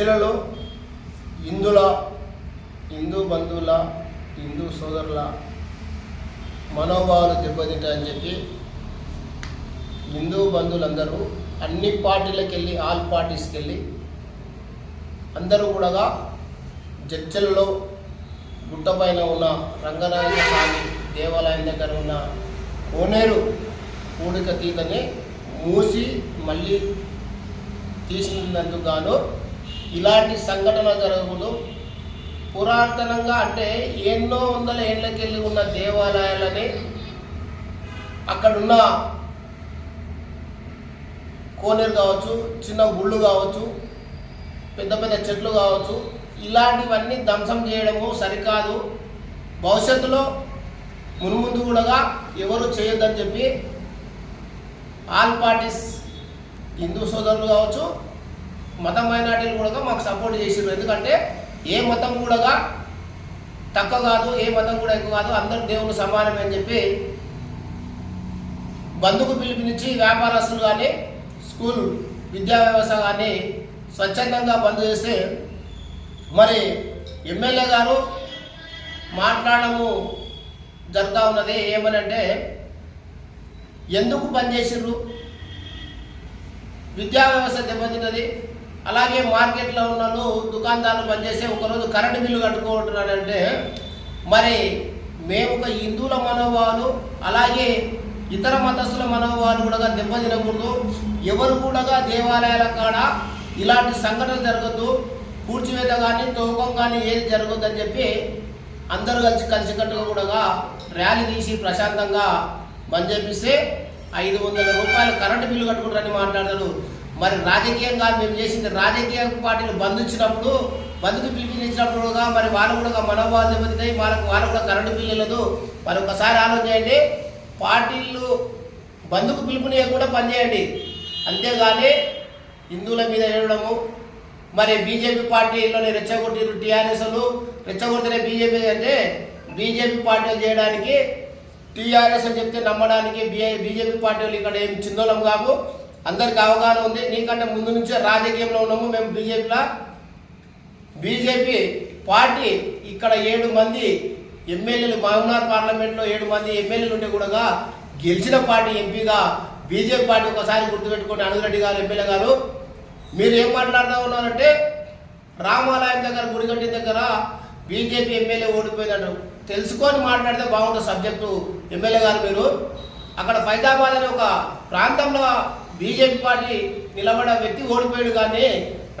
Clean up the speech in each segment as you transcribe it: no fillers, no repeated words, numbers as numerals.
చర్చలలో హిందూ బంధువుల హిందూ సోదరుల మనోభావాలు దెబ్బతింటాయని చెప్పి హిందూ బంధువులందరూ అన్ని పార్టీలకు వెళ్ళి ఆల్ పార్టీస్కి వెళ్ళి అందరూ కూడా చర్చలలో గుట్టపైన ఉన్న రంగనాయక స్వామి దేవాలయం దగ్గర ఉన్న కోనేరు పూడిక తీతని మూసి మళ్ళీ తీసినందుకు గాను ఇలాంటి సంఘటన జరగదు. పురాతనంగా అంటే ఎన్నో వందల ఏళ్ళకెళ్ళి ఉన్న దేవాలయాలని అక్కడున్న కోనేరు కావచ్చు, చిన్న గుళ్ళు కావచ్చు, పెద్ద పెద్ద చెట్లు కావచ్చు, ఇలాంటివన్నీ ధ్వంసం చేయడము సరికాదు. భవిష్యత్తులో మున్ముందు కూడా ఎవరు చేయొద్దని చెప్పి ఆల్ పార్టీస్ హిందూ సోదరులు కావచ్చు, మత మైనార్టీలు కూడా మాకు సపోర్ట్ చేసారు. ఎందుకంటే ఏ మతం కూడా తక్కువ కాదు, ఏ మతం కూడా ఎక్కువ కాదు, అందరూ దేవుళ్ళు సమానమే అని చెప్పి బంధుకు పిలుపునిచ్చి వ్యాపారస్తులు కానీ స్కూల్ విద్యా వ్యవస్థ కానీ స్వచ్ఛందంగా బంద్ చేస్తే మరి ఎమ్మెల్యే గారు మాట్లాడము జరుగుతూ ఉన్నది. ఏమనంటే ఎందుకు బంద్ చేసిర్రు, విద్యా వ్యవస్థ దెబ్బతిన్నది, అలాగే మార్కెట్లో ఉన్న దుకాణదారులు బంద్ చేసి ఒకరోజు కరెంటు బిల్లు కట్టుకుంటున్నాడంటే మరి మేము ఒక హిందువుల మనోభావాలు అలాగే ఇతర మతస్థుల మనోభావాలు కూడా దెబ్బతినకూడదు. ఎవరు కూడా దేవాలయాల కాడ ఇలాంటి సంఘటన జరగద్దు, పూడ్చివేత కానీ తవ్వకం కానీ ఏది జరగద్దు అని చెప్పి అందరూ కలిసికట్టుగా కూడా ర్యాలీ తీసి ప్రశాంతంగా బంద్ చేపిస్తే 500 రూపాయలు కరెంటు బిల్లు కట్టుకుంటారని మాట్లాడతారు. మరి రాజకీయంగా మేము చేసింది రాజకీయ పార్టీలు బంద్ ఇచ్చినప్పుడు, బంద్కు పిలిపించినప్పుడు కూడా మరి వాళ్ళు కూడా మనోభావాలు దెబ్బతిన్నాయి, వాళ్ళు కూడా కరెంటు బిల్లు లేదు. మరి ఒకసారి ఆలోచన చేయండి, పార్టీలు బంద్కు పిలుపునియకుండా పనిచేయండి, అంతేగాని హిందువుల మీద ఏడవడము. మరి బీజేపీ పార్టీలోని రెచ్చగొట్టిరు టీఆర్ఎస్లు, రెచ్చగొడితేనే బీజేపీ అంటే బీజేపీ పార్టీలు చేయడానికి టీఆర్ఎస్ అని చెప్తే నమ్మడానికి బీజేపీ పార్టీలు ఇక్కడ ఏం చిందోళం కావు, అందరికి అవగాహన ఉంది. నీకంటే ముందు నుంచే రాజకీయంలో ఉన్నాము మేము. బీజేపీ పార్టీ ఇక్కడ 7 మంది ఎమ్మెల్యేలు, మహబూబ్నగర్ పార్లమెంట్లో 7 మంది ఎమ్మెల్యేలు ఉంటే కూడా గెలిచిన పార్టీ ఎంపీగా బీజేపీ పార్టీ. ఒకసారి గుర్తుపెట్టుకోండి అనురెడ్డి గారు, ఎమ్మెల్యే గారు, మీరు ఏం మాట్లాడుతూ ఉన్నారంటే రామాలయం దగ్గర గుడిగడ్డి దగ్గర బీజేపీ ఎమ్మెల్యే ఓడిపోయిందంట. తెలుసుకొని మాట్లాడితే బాగుంటుంది సబ్జెక్టు. ఎమ్మెల్యే గారు మీరు అక్కడ ఫైజాబాద్ అనే ఒక ప్రాంతంలో బీజేపీ పార్టీ నిలబడ వ్యక్తి ఓడిపోయాడు, కానీ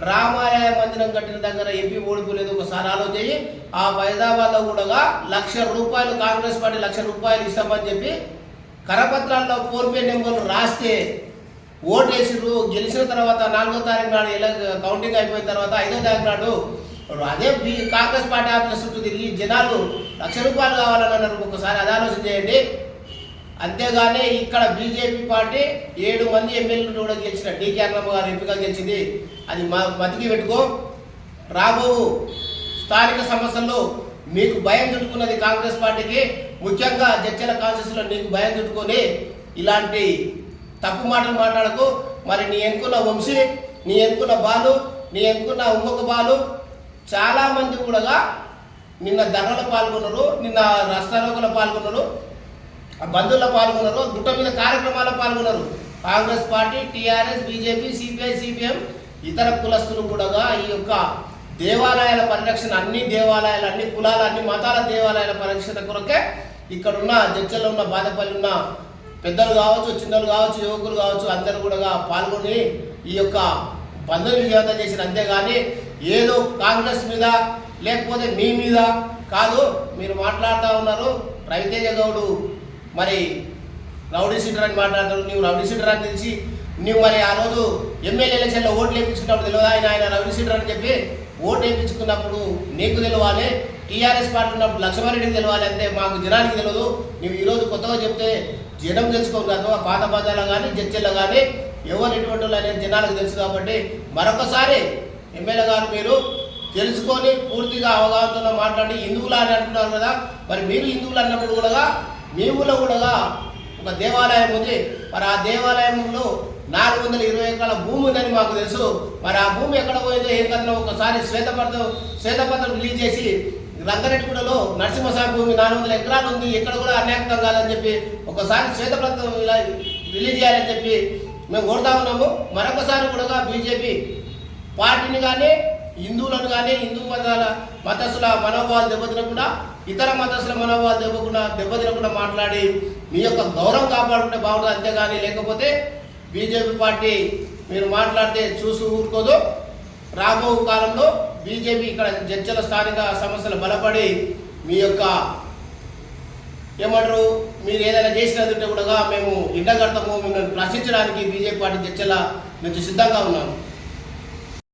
రామాలయ మందిరం కట్టిన దగ్గర ఎంపీ ఓడిపోలేదు. ఒకసారి ఆలోచించి ఆ ఫైజాబాద్లో కూడా 1,00,000 రూపాయలు కాంగ్రెస్ పార్టీ 1,00,000 రూపాయలు ఇస్తామని చెప్పి కరపత్రాల్లో ఫోన్పే నెంబర్లు రాస్తే ఓటేసిరు. గెలిచిన తర్వాత 4వ తారీఖు నాడు కౌంటింగ్ అయిపోయిన తర్వాత 5వ తారీఖు నాడు అదే కాంగ్రెస్ పార్టీ ఆఫీస్ చుట్టూ తిరిగి జనాలు 1,00,000 రూపాయలు కావాలని అన్నారు. ఒకసారి అది ఆలోచన చేయండి. అంతేగాని ఇక్కడ బీజేపీ పార్టీ 7 మంది ఎమ్మెల్యేలు కూడా గెలిచిన డీకే అన్నమ్మ గారు ఎంపీగా గెలిచింది. అది బతికి పెట్టుకో. రాబో స్థానిక సమస్యల్లో మీకు భయం చుట్టుకున్నది కాంగ్రెస్ పార్టీకి, ముఖ్యంగా జడ్చల కాన్స్టిట్యూన్సీలో నీకు భయం చుట్టుకొని ఇలాంటి తప్పు మాటలు మాట్లాడకు. మరి నీ ఎన్నుకున్న వంశీ, నీ ఎన్నుకున్న బాలు, నీ ఎన్నుకున్న ఇంకొక బాలు చాలామంది కూడా నిన్న ధర్నలో పాల్గొన్నారు, నిన్న రస్తారోకలో పాల్గొన్నారు, బంధువుల్లో పాల్గొన్నారు, గుట్ట మీద కార్యక్రమాల్లో పాల్గొన్నారు. Congress party, TRS, BJP, CPI, CPM, ఇతర కులస్తులు కూడా ఈ యొక్క దేవాలయాల పరిరక్షణ, అన్ని దేవాలయాలు, అన్ని కులాల, అన్ని మతాల దేవాలయాల పరిరక్షణ కొరకే ఇక్కడున్న జడ్చల్లో ఉన్న బాధపల్లి ఉన్న పెద్దలు కావచ్చు, చిన్నలు కావచ్చు, యువకులు కావచ్చు, అందరూ కూడా పాల్గొని ఈ యొక్క బంధువులు విజయవంతం చేసిన. అంతేగాని ఏదో కాంగ్రెస్ మీద లేకపోతే మీ మీద కాదు. మీరు మాట్లాడుతూ ఉన్నారు రవితేజ గౌడు మరి రౌడీ షీటర్ అని మాట్లాడతారు. నువ్వు రౌడీ షీటర్ అని తెలిసి నువ్వు మరి ఆ రోజు ఎమ్మెల్యే ఎలక్షన్లో ఓట్లు వేయించుకున్నప్పుడు తెలియదు ఆయన రౌడీ షీటర్ అని చెప్పి ఓటు వేయించుకున్నప్పుడు నీకు తెలియాలి, టీఆర్ఎస్ పార్టీ ఉన్నప్పుడు లక్ష్మారెడ్డికి తెలియాలి. అంతే, మాకు జనానికి తెలియదు. నువ్వు ఈరోజు కొత్తగా చెప్తే జనం తెలుసుకోరు కాదు. పాత బాజాలో కానీ జడ్చెల్లో కానీ ఎవరు ఎటువంటి వాళ్ళు అనేది జనాలకు తెలుసు. కాబట్టి మరొకసారి ఎమ్మెల్యే గారు మీరు తెలుసుకొని పూర్తిగా అవగాహనతో మాట్లాడి హిందువులు అని అంటున్నారు కదా, మరి మీరు హిందువులు అన్నప్పుడు కూడా మీ ఊళ్ళో కూడా ఒక దేవాలయం ఉంది. మరి ఆ దేవాలయంలో 420 ఎకరాల భూమి ఉందని మాకు తెలుసు. మరి ఆ భూమి ఎక్కడ పోయిందో ఏం కథనో ఒకసారి శ్వేతపత్రం రిలీజ్ చేసి రంగారెడ్డిగూడలో నరసింహస్వామి భూమి 400 ఎకరాలు ఉంది, ఎక్కడ కూడా అన్యాక్తం కాదని చెప్పి ఒకసారి శ్వేతపత్రం రిలీజ్ చేయాలని చెప్పి మేము కోరుతా ఉన్నాము. మరొకసారి కూడా బీజేపీ పార్టీని కానీ హిందువులను కానీ హిందూ మతస్థుల మనోభావాలు దెబ్బతినకుండా ఇతర మతస్థుల మనోభావాలు దెబ్బతినకుండా మాట్లాడి మీ యొక్క గౌరవం కాపాడుకుంటే బాగుంటుంది. అంతేగాని లేకపోతే బీజేపీ పార్టీ మీరు మాట్లాడితే చూసి ఊరుకోదు. రాబో కాలంలో బీజేపీ ఇక్కడ జడ్చల స్థానిక సమస్యలు బలపడి మీ యొక్క ఏమంటారు మీరు ఏదైనా చేసినట్టుంటే కూడా మేము ఎండగడతాము, మిమ్మల్ని ప్రశ్నించడానికి బీజేపీ పార్టీ జడ్చల నుంచి సిద్ధంగా ఉన్నాము.